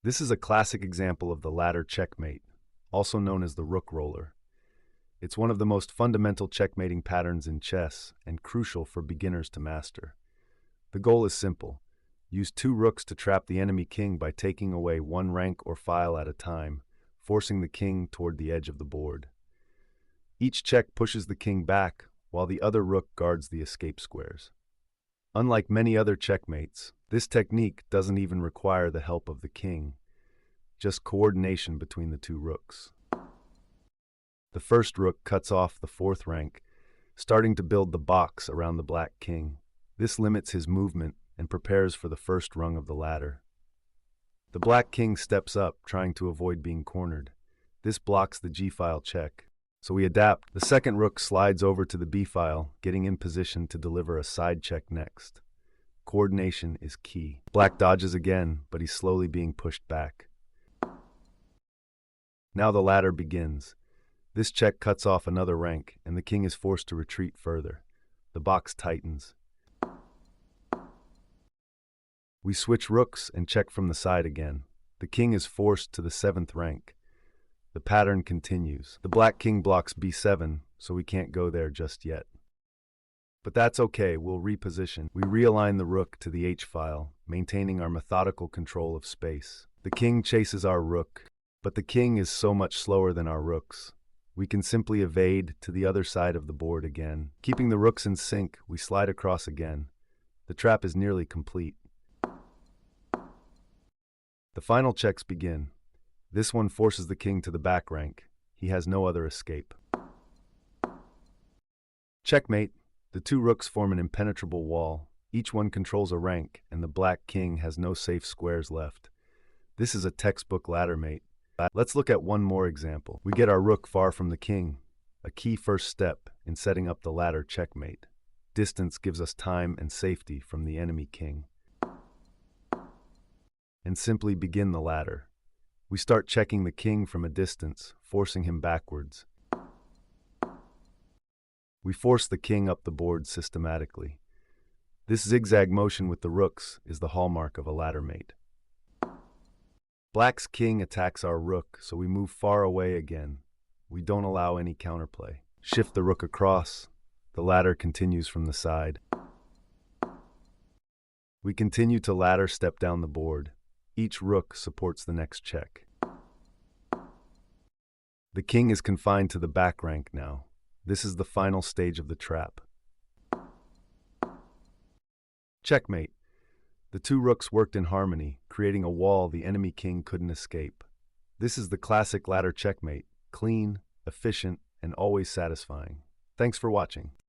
This is a classic example of the ladder checkmate, also known as the rook roller. It's one of the most fundamental checkmating patterns in chess and crucial for beginners to master. The goal is simple. Use two rooks to trap the enemy king by taking away one rank or file at a time, forcing the king toward the edge of the board. Each check pushes the king back, while the other rook guards the escape squares. Unlike many other checkmates, this technique doesn't even require the help of the king, just coordination between the two rooks. The first rook cuts off the fourth rank, starting to build the box around the black king. This limits his movement and prepares for the first rung of the ladder. The black king steps up, trying to avoid being cornered. This blocks the g-file check, so we adapt. The second rook slides over to the b-file, getting in position to deliver a side check next. Coordination is key. Black dodges again, but he's slowly being pushed back. Now the ladder begins. This check cuts off another rank, and the king is forced to retreat further. The box tightens. We switch rooks and check from the side again. The king is forced to the seventh rank. The pattern continues. The black king blocks b7, so we can't go there just yet. But that's okay, we'll reposition. We realign the rook to the h-file, maintaining our methodical control of space. The king chases our rook, but the king is so much slower than our rooks. We can simply evade to the other side of the board again. Keeping the rooks in sync, we slide across again. The trap is nearly complete. The final checks begin. This one forces the king to the back rank. He has no other escape. Checkmate. The two rooks form an impenetrable wall. Each one controls a rank, and the black king has no safe squares left. This is a textbook ladder mate. Let's look at one more example. We get our rook far from the king, a key first step in setting up the ladder checkmate. Distance gives us time and safety from the enemy king. And simply begin the ladder. We start checking the king from a distance, forcing him backwards. We force the king up the board systematically. This zigzag motion with the rooks is the hallmark of a ladder mate. Black's king attacks our rook, so we move far away again. We don't allow any counterplay. Shift the rook across. The ladder continues from the side. We continue to ladder step down the board. Each rook supports the next check. The king is confined to the back rank now. This is the final stage of the trap. Checkmate. The two rooks worked in harmony, creating a wall the enemy king couldn't escape. This is the classic ladder checkmate, clean, efficient, and always satisfying. Thanks for watching.